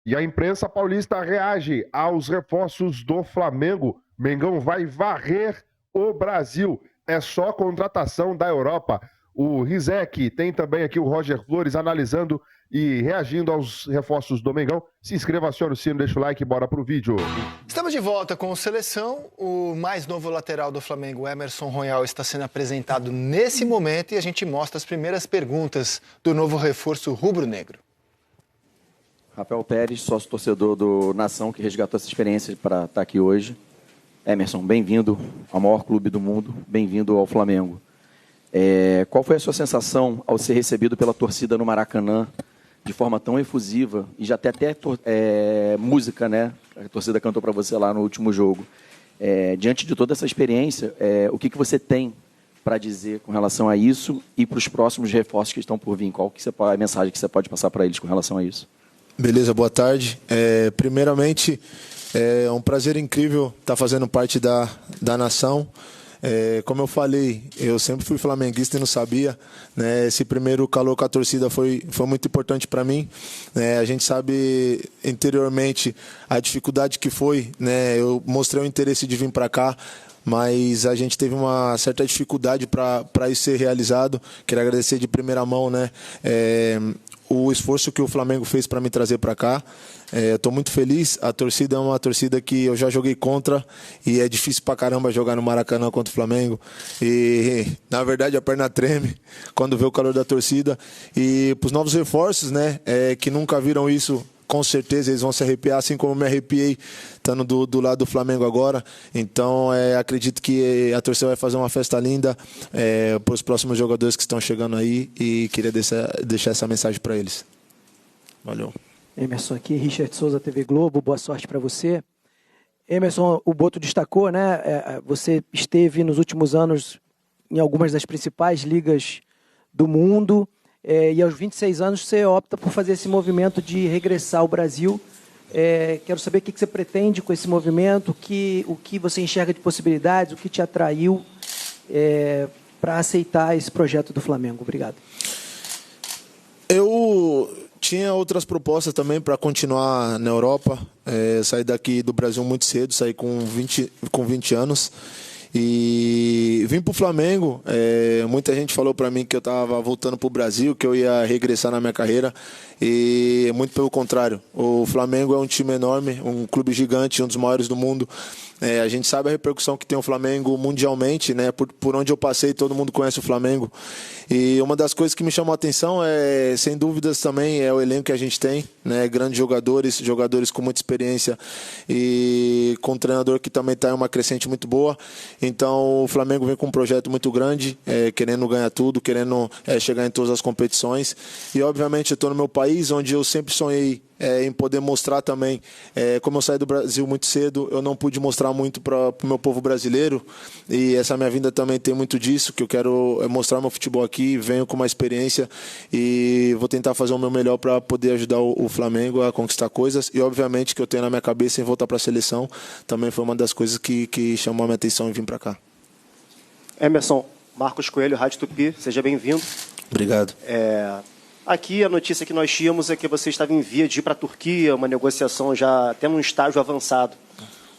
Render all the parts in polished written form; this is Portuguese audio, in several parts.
E a imprensa paulista reage aos reforços do Flamengo. Mengão vai varrer o Brasil. É só contratação da Europa. O Rizek, tem também aqui o Roger Flores analisando e reagindo aos reforços do Mengão. Se inscreva, acione o sino, deixa o like e bora pro vídeo. Estamos de volta com o Seleção. O mais novo lateral do Flamengo, Emerson Royal, está sendo apresentado nesse momento e a gente mostra as primeiras perguntas do novo reforço rubro-negro. Rafael Pérez, sócio-torcedor do Nação, que resgatou essa experiência para estar aqui hoje. Emerson, bem-vindo ao maior clube do mundo, bem-vindo ao Flamengo. Qual foi a sua sensação ao ser recebido pela torcida no Maracanã de forma tão efusiva e já até música, né? A torcida cantou para você lá no último jogo. Diante de toda essa experiência, o que você tem para dizer com relação a isso e para os próximos reforços que estão por vir? Qual a mensagem que você pode passar para eles com relação a isso? Beleza, boa tarde. Primeiramente, é um prazer incrível estar fazendo parte da Nação. Como eu falei, eu sempre fui flamenguista e não sabia, né? Esse primeiro calor com a torcida foi muito importante para mim, né? A gente sabe interiormente a dificuldade que foi, né? Eu mostrei o interesse de vir para cá, mas a gente teve uma certa dificuldade para isso ser realizado. Quero agradecer de primeira mão, né? O esforço que o Flamengo fez para me trazer para cá. Estou muito feliz. A torcida é uma torcida que eu já joguei contra e é difícil pra caramba jogar no Maracanã contra o Flamengo. E, na verdade, a perna treme quando vê o calor da torcida. E para os novos reforços, né, que nunca viram isso, com certeza eles vão se arrepiar, assim como eu me arrepiei estando do lado do Flamengo agora. Então, acredito que a torcida vai fazer uma festa linda para os próximos jogadores que estão chegando aí e queria deixar essa mensagem para eles. Valeu. Emerson aqui, Richard Souza, TV Globo, boa sorte para você. Emerson, o Boto destacou, né? Você esteve nos últimos anos em algumas das principais ligas do mundo. E aos 26 anos você opta por fazer esse movimento de regressar ao Brasil. Quero saber o que você pretende com esse movimento, o que você enxerga de possibilidades, o que te atraiu para aceitar esse projeto do Flamengo. Obrigado. Eu tinha outras propostas também para continuar na Europa. Saí daqui do Brasil muito cedo, saí com 20 anos. E vim para o Flamengo. Muita gente falou para mim que eu estava voltando para o Brasil, que eu ia regressar na minha carreira. E muito pelo contrário. O Flamengo é um time enorme, um clube gigante, um dos maiores do mundo. A gente sabe a repercussão que tem o Flamengo mundialmente, né? Por onde eu passei, todo mundo conhece o Flamengo. E uma das coisas que me chamou a atenção sem dúvidas, também é o elenco que a gente tem, né? Grandes jogadores com muita experiência e com um treinador que também está em uma crescente muito boa. Então o Flamengo vem com um projeto muito grande, querendo ganhar tudo, querendo chegar em todas as competições. E obviamente eu estou no meu país, onde eu sempre sonhei em poder mostrar também. Como eu saí do Brasil muito cedo, eu não pude mostrar muito para o meu povo brasileiro, e essa minha vinda também tem muito disso, que eu quero mostrar meu futebol aqui, venho com uma experiência e vou tentar fazer o meu melhor para poder ajudar o Flamengo a conquistar coisas. E obviamente que eu tenho na minha cabeça em voltar para a seleção, também foi uma das coisas que chamou a minha atenção em vir para cá. Emerson, Marcos Coelho, Rádio Tupi, seja bem-vindo. Obrigado. Aqui a notícia que nós tínhamos é que você estava em via de ir para a Turquia, uma negociação já até num estágio avançado.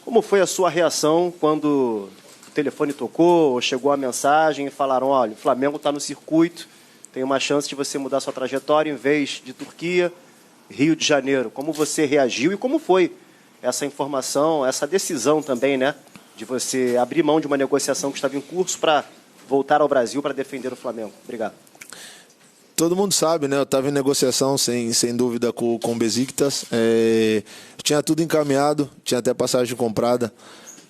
Como foi a sua reação quando o telefone tocou, ou chegou a mensagem e falaram: olha, o Flamengo está no circuito, tem uma chance de você mudar sua trajetória, em vez de Turquia, Rio de Janeiro? Como você reagiu e como foi essa informação, essa decisão também, né, de você abrir mão de uma negociação que estava em curso para voltar ao Brasil para defender o Flamengo? Obrigado. Todo mundo sabe, né? Eu estava em negociação, sem dúvida, com o Besiktas. Tinha tudo encaminhado, tinha até passagem comprada.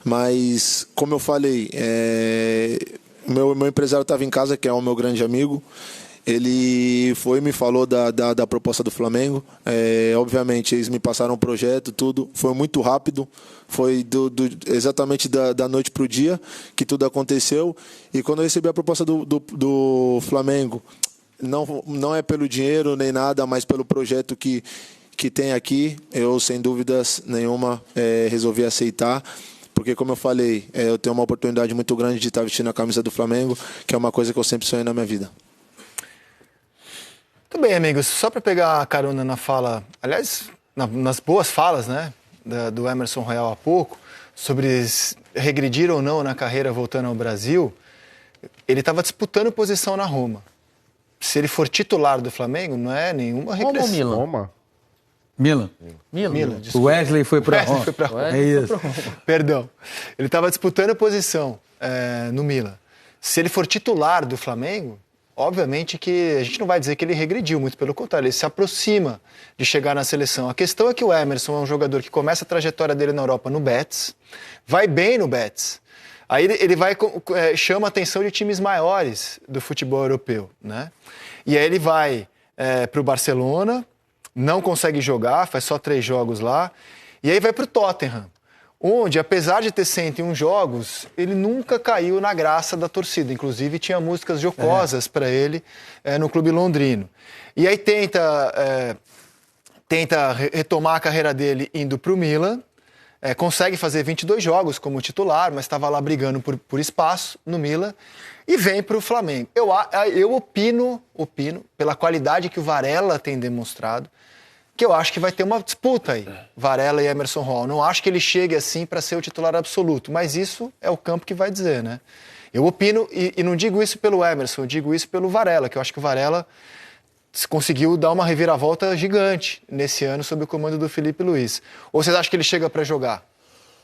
Mas, como eu falei, meu empresário estava em casa, que é o meu grande amigo. Ele foi e me falou da proposta do Flamengo. Obviamente, eles me passaram o projeto, tudo. Foi muito rápido. Foi exatamente da noite para o dia que tudo aconteceu. E quando eu recebi a proposta do Flamengo, não é pelo dinheiro nem nada, mas pelo projeto que tem aqui, eu, sem dúvidas nenhuma, resolvi aceitar. Porque, como eu falei, eu tenho uma oportunidade muito grande de estar vestindo a camisa do Flamengo, que é uma coisa que eu sempre sonhei na minha vida. Muito bem, amigos. Só para pegar a carona na fala, aliás, nas boas falas, né, do Emerson Royal há pouco, sobre regredir ou não na carreira voltando ao Brasil, ele estava disputando posição na Roma. Se ele for titular do Flamengo, não é nenhuma regressão. Roma. Milan. O Wesley foi para Roma. É isso. Perdão. Ele estava disputando posição no Milan. Se ele for titular do Flamengo, obviamente que a gente não vai dizer que ele regrediu, muito pelo contrário, ele se aproxima de chegar na seleção. A questão é que o Emerson é um jogador que começa a trajetória dele na Europa no Betis, vai bem no Betis. Aí ele chama a atenção de times maiores do futebol europeu, né? E aí ele vai para o Barcelona, não consegue jogar, faz só 3 jogos lá, e aí vai para o Tottenham, onde, apesar de ter 101 jogos, ele nunca caiu na graça da torcida. Inclusive, tinha músicas jocosas para ele no clube londrino. E aí tenta retomar a carreira dele indo para o Milan, consegue fazer 22 jogos como titular, mas estava lá brigando por espaço no Milan, e vem para o Flamengo. Eu opino, pela qualidade que o Varela tem demonstrado, que eu acho que vai ter uma disputa aí, Varela e Emerson Royal. Não acho que ele chegue assim para ser o titular absoluto, mas isso é o campo que vai dizer, né? Eu opino, e não digo isso pelo Emerson, eu digo isso pelo Varela, que eu acho que o Varela conseguiu dar uma reviravolta gigante nesse ano sob o comando do Felipe Luiz. Ou vocês acham que ele chega para jogar?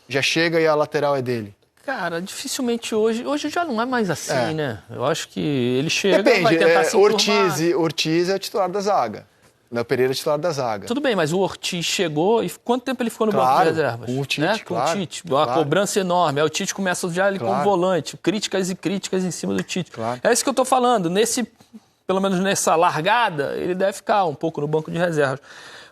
Já chega e a lateral é dele? Cara, dificilmente hoje já não é mais assim, né? Eu acho que ele chega, depende, vai tentar se enturmar. Ortiz é titular da zaga. Léo Pereira é titular da zaga. Tudo bem, mas o Ortiz chegou e quanto tempo ele ficou no banco de reservas? Com o Tite, né? Com o Tite. Uma cobrança enorme. Aí o Tite começa já ele como volante. Críticas e críticas em cima do Tite. É isso que eu tô falando. Pelo menos nessa largada, ele deve ficar um pouco no banco de reservas.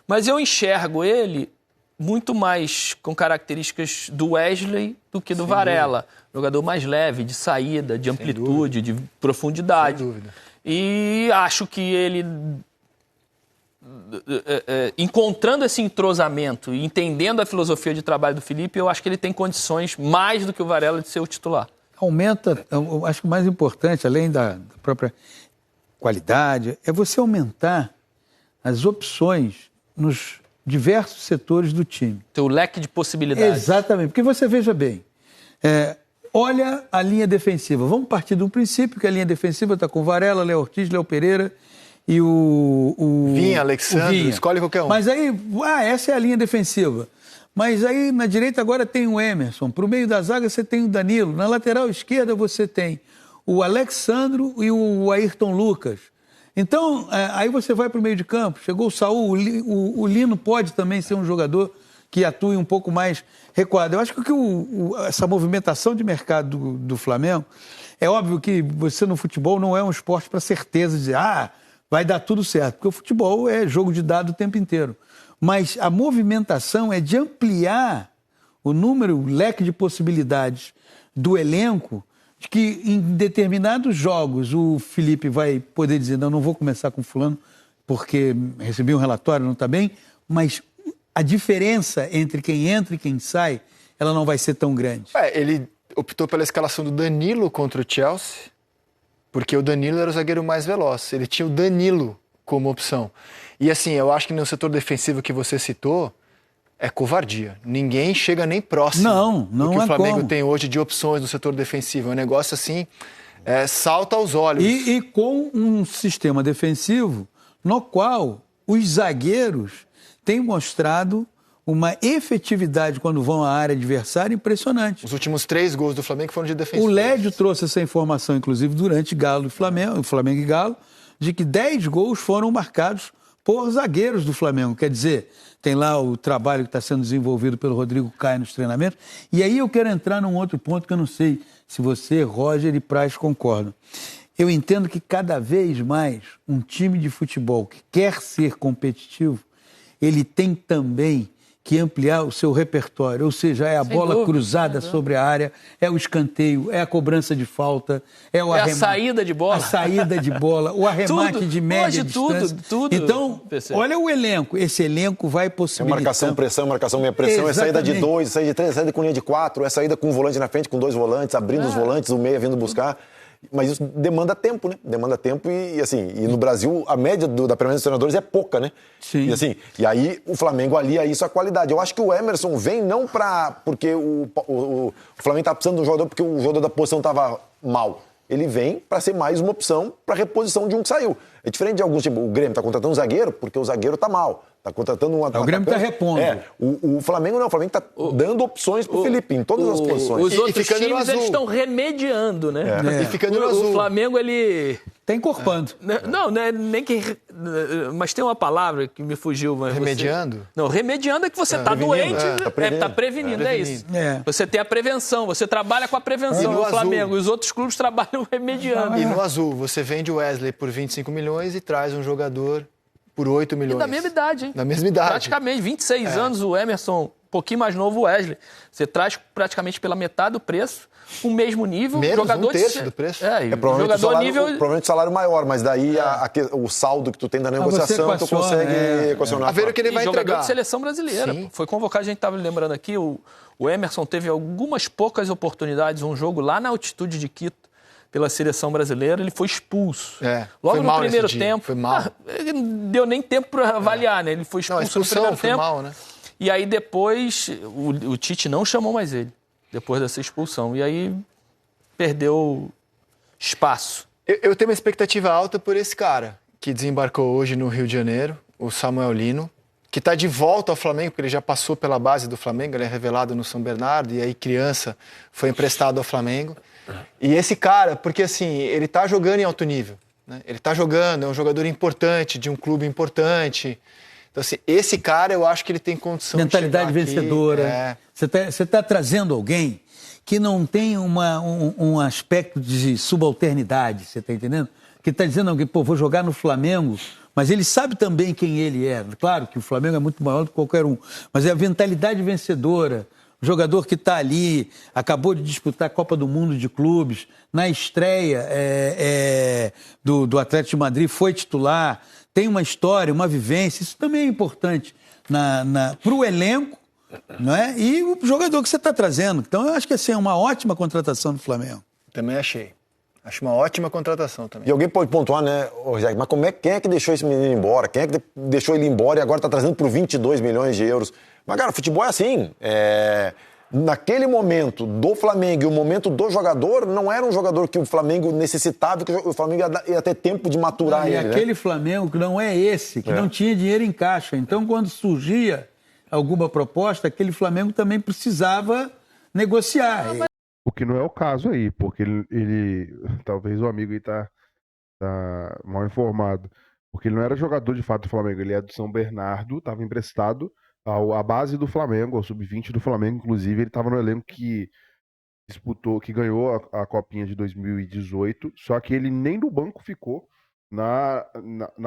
Mas eu enxergo ele muito mais com características do Wesley do que do Varela. Jogador mais leve, de saída, de amplitude, de profundidade. Sem dúvida. E acho que ele, encontrando esse entrosamento e entendendo a filosofia de trabalho do Felipe, eu acho que ele tem condições mais do que o Varela de ser o titular. Aumenta, eu acho que o mais importante, além da própria qualidade, é você aumentar as opções nos diversos setores do time. Teu leque de possibilidades. Exatamente, porque você veja bem, olha a linha defensiva. Vamos partir do princípio que a linha defensiva está com Varela, Léo Ortiz, Léo Pereira e o Vinha, Alexandre, escolhe qualquer um. Mas aí, essa é a linha defensiva. Mas aí na direita agora tem o Emerson, para o meio da zaga você tem o Danilo, na lateral esquerda você tem o Alexandro e o Ayrton Lucas. Então, aí você vai para o meio de campo, chegou o Saul, o Lino pode também ser um jogador que atue um pouco mais recuado. Eu acho que essa movimentação de mercado do Flamengo, é óbvio que você no futebol não é um esporte para certeza de dizer, vai dar tudo certo, porque o futebol é jogo de dado o tempo inteiro. Mas a movimentação é de ampliar o leque de possibilidades do elenco, de que em determinados jogos o Felipe vai poder dizer, não vou começar com fulano porque recebi um relatório, não está bem, mas a diferença entre quem entra e quem sai, ela não vai ser tão grande. Ele optou pela escalação do Danilo contra o Chelsea, porque o Danilo era o zagueiro mais veloz. Ele tinha o Danilo como opção. E assim, eu acho que no setor defensivo que você citou, é covardia. Ninguém chega nem próximo do que o Flamengo tem hoje de opções no setor defensivo. É um negócio assim, salta aos olhos. E com um sistema defensivo no qual os zagueiros têm mostrado uma efetividade quando vão à área adversária impressionante. Os últimos 3 gols do Flamengo foram de defesa. O Lédio trouxe essa informação, inclusive, durante Flamengo e Galo, de que 10 gols foram marcados por zagueiros do Flamengo. Quer dizer, tem lá o trabalho que está sendo desenvolvido pelo Rodrigo Caio nos treinamentos. E aí eu quero entrar num outro ponto que eu não sei se você, Roger e Praz concordam. Eu entendo que cada vez mais um time de futebol que quer ser competitivo, ele tem também que ampliar o seu repertório, ou seja, é a bola cruzada sobre a área, é o escanteio, é a cobrança de falta, é o arremate, a saída de bola. A saída de bola, o arremate de média distância. Tudo. Então, olha o elenco. Esse elenco vai possibilitar... marcação, pressão, marcação, meia pressão. Exatamente. É saída de 2, é saída de 3, é saída com linha de 4, é saída com um volante na frente, com 2 volantes, abrindo os volantes, o meia vindo buscar. Mas isso demanda tempo, né? Demanda tempo e no Brasil a média da permanência dos treinadores é pouca, né? Sim. E aí o Flamengo alia isso à qualidade. Eu acho que o Emerson vem não porque o Flamengo tá precisando de um jogador porque o jogador da posição tava mal. Ele vem para ser mais uma opção para reposição de um que saiu. É diferente de alguns, tipo, o Grêmio tá contratando um zagueiro porque o zagueiro tá mal. Tá contratando um O Grêmio tá repondo. O Flamengo não, o Flamengo tá dando opções pro Felipe em todas as posições. Os outros times, eles estão remediando, né? E ficando no azul. O Flamengo, ele... Tá encorpando. Não, não é nem que... Mas tem uma palavra que me fugiu. Mas Remediando? Não, remediando é que você tá doente, tá prevenindo, é isso. Você tem a prevenção, você trabalha com a prevenção no Flamengo. Os outros clubes trabalham remediando. E no azul, você vende o Wesley por 25 milhões e traz um jogador por 8 milhões. E da mesma idade, hein? Da mesma idade. Praticamente, 26 anos, o Emerson, um pouquinho mais novo, o Wesley. Você traz praticamente pela metade do preço, o mesmo nível. Menos jogador um terço do preço. Provavelmente o salário maior, mas daí o saldo que tu tem da negociação, tu consegue equacionar. A ver o que ele vai jogador entregar. de seleção brasileira. Sim. Foi convocado, a gente estava lembrando aqui, o Emerson teve algumas poucas oportunidades, um jogo lá na altitude de Quito, pela seleção brasileira, ele foi expulso. Logo no primeiro tempo. Foi mal. Ele não deu nem tempo para avaliar, né? Ele foi expulso no primeiro tempo. Mal, né? E aí depois, o Tite não chamou mais ele, depois dessa expulsão. E aí perdeu espaço. Eu tenho uma expectativa alta por esse cara, que desembarcou hoje no Rio de Janeiro, o Samuel Lino, que está de volta ao Flamengo, porque ele já passou pela base do Flamengo, ele é revelado no São Bernardo, e aí criança foi emprestado ao Flamengo. E esse cara, porque assim, ele tá jogando em alto nível, né? Ele tá jogando, é um jogador importante, de um clube importante. Então, assim, esse cara, eu acho que ele tem condição mentalidade de chegar vencedora. Você tá trazendo alguém que não tem um aspecto de subalternidade, você tá entendendo? Que tá dizendo alguém, vou jogar no Flamengo, mas ele sabe também quem ele é. Claro que o Flamengo é muito maior do que qualquer um, mas é a mentalidade vencedora. Jogador que está ali, acabou de disputar a Copa do Mundo de Clubes, na estreia do Atlético de Madrid, foi titular, tem uma história, uma vivência, isso também é importante para o elenco, não é? E o jogador que você está trazendo. Então, eu acho que assim, é uma ótima contratação do Flamengo. Também achei. Acho uma ótima contratação também. E alguém pode pontuar, né, Rogério, mas quem é que deixou esse menino embora? Quem é que deixou ele embora e agora está trazendo por 22 milhões de euros? Mas, cara, o futebol é assim. Naquele momento do Flamengo e o momento do jogador, não era um jogador que o Flamengo necessitava, que o Flamengo ia ter tempo de maturar ele. E aquele Flamengo que não é esse, que não tinha dinheiro em caixa. Então, quando surgia alguma proposta, aquele Flamengo também precisava negociar. O que não é o caso aí, porque ele talvez o amigo aí tá mal informado, porque ele não era jogador de fato do Flamengo, ele é do São Bernardo, estava emprestado à base do Flamengo, ao sub-20 do Flamengo, inclusive ele estava no elenco que disputou, que ganhou a Copinha de 2018, só que ele nem no banco ficou na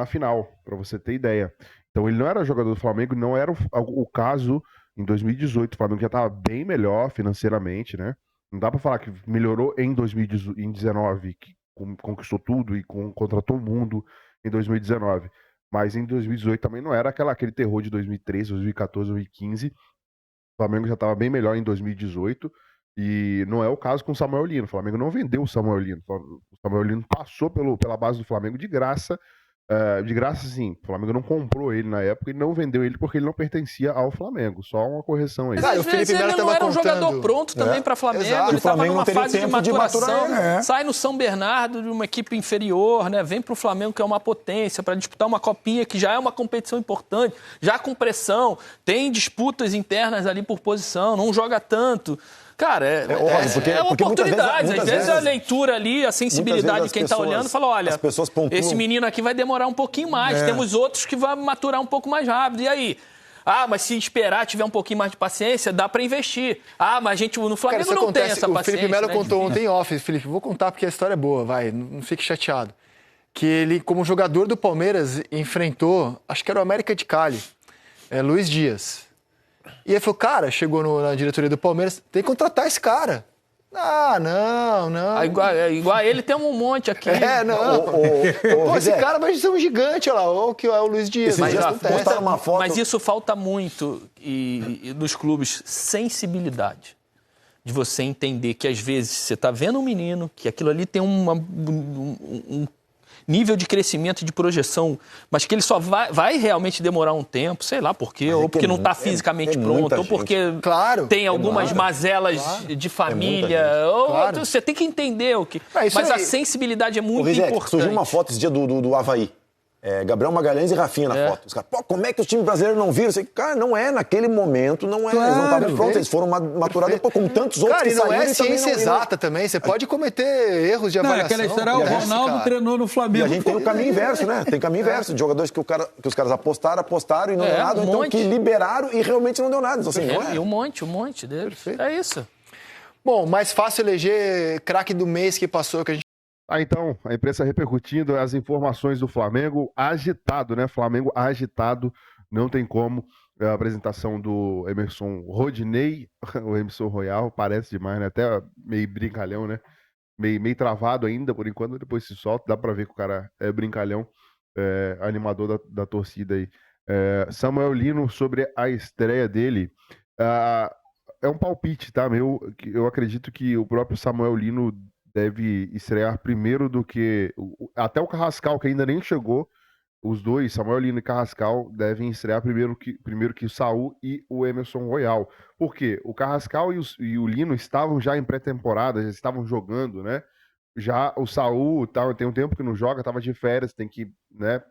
final, para você ter ideia. Então ele não era jogador do Flamengo, não era o caso em 2018, o Flamengo já estava bem melhor financeiramente, né? Não dá para falar que melhorou em 2019, que conquistou tudo e contratou o mundo em 2019. Mas em 2018 também não era aquele terror de 2013, 2014, 2015. O Flamengo já estava bem melhor em 2018. E não é o caso com o Samuel Lino. O Flamengo não vendeu o Samuel Lino. O Samuel Lino passou pela base do Flamengo de graça. De graça, sim. O Flamengo não comprou ele na época e não vendeu ele porque ele não pertencia ao Flamengo. Só uma correção aí. Mas às vezes ele não era um jogador pronto também para Flamengo. Exato. Ele estava numa fase de maturação. Ele, sai no São Bernardo de uma equipe inferior, né? Vem para o Flamengo, que é uma potência, para disputar uma copinha que já é uma competição importante, já com pressão, tem disputas internas ali por posição, não joga tanto. Cara, é uma oportunidade. Às vezes a leitura ali, a sensibilidade de quem está olhando, fala, olha, esse menino aqui vai demorar um pouquinho mais, temos outros que vão maturar um pouco mais rápido. E aí? Mas se esperar, tiver um pouquinho mais de paciência, dá para investir. Mas a gente no Flamengo não tem essa paciência. O Felipe Melo contou ontem em off. Felipe, vou contar porque a história é boa, vai, não fique chateado. Que ele, como jogador do Palmeiras, enfrentou, acho que era o América de Cali, Luiz Dias. E ele falou, cara, chegou na diretoria do Palmeiras, tem que contratar esse cara. Não. Igual ele tem um monte aqui. Esse cara vai ser um gigante, olha lá, o que é o Luiz Dias. Mas isso falta muito nos clubes, sensibilidade. de você entender que às vezes você está vendo um menino, que aquilo ali tem um nível de crescimento e de projeção, mas que ele só vai realmente demorar um tempo, sei lá por quê, ou porque não está fisicamente pronto, ou porque tem algumas mazelas de família, ou você tem que entender o que... Mas a sensibilidade é muito importante. Surgiu uma foto esse dia do Avaí. Gabriel Magalhães e Rafinha na foto. Os caras, como é que os times brasileiros não viram? Cara, não é naquele momento, não é. Claro, eles não estavam prontos, eles foram maturados depois, como tantos outros que saíram. Cara, e não é ciência exata também. Você pode cometer erros de avaliação. Aquela história, o Ronaldo treinou no Flamengo. E a gente tem o caminho inverso, né? Tem caminho inverso de jogadores que os caras apostaram e não deu nada, então que liberaram e realmente não deu nada. Então, assim, E um monte deles. Perfeito. É isso. Bom, mais fácil eleger craque do mês que passou, que a gente... Então, a imprensa repercutindo as informações do Flamengo agitado, né? Flamengo agitado, não tem como. A apresentação do Emerson Rodinei, o Emerson Royal, parece demais, né? Até meio brincalhão, né? Meio travado ainda, por enquanto, depois se solta, dá pra ver que o cara é brincalhão, animador da torcida aí. Samuel Lino, sobre a estreia dele, é um palpite, tá? Eu acredito que o próprio Samuel Lino deve estrear primeiro do que... Até o Carrascal, que ainda nem chegou, os dois, Samuel Lino e Carrascal, devem estrear primeiro que o Saul e o Emerson Royal. Por quê? O Carrascal e o Lino estavam já em pré-temporada, já estavam jogando, né? Já o Saul tem um tempo que não joga, estava de férias, tem que, né,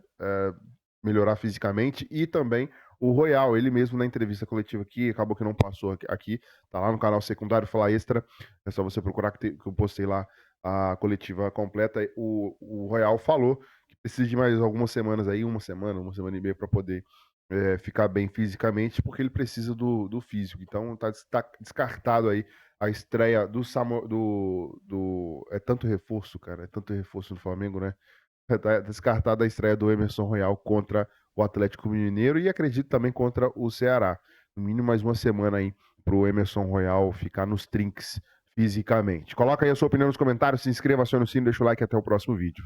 melhorar fisicamente. E também o Royal, ele mesmo na entrevista coletiva aqui, acabou que não passou aqui, tá lá no canal secundário Fala Extra, é só você procurar que eu postei lá a coletiva completa. O Royal falou que precisa de mais algumas semanas aí, uma semana e meia para poder ficar bem fisicamente, porque ele precisa do físico. Então tá descartado aí a estreia do Samuel, é tanto reforço, cara, é tanto reforço no Flamengo, né? Tá descartada a estreia do Emerson Royal contra o Atlético Mineiro e acredito também contra o Ceará. No mínimo mais uma semana aí pro Emerson Royal ficar nos trinques fisicamente. Coloca aí a sua opinião nos comentários, se inscreva, acione o sino, deixa o like e até o próximo vídeo.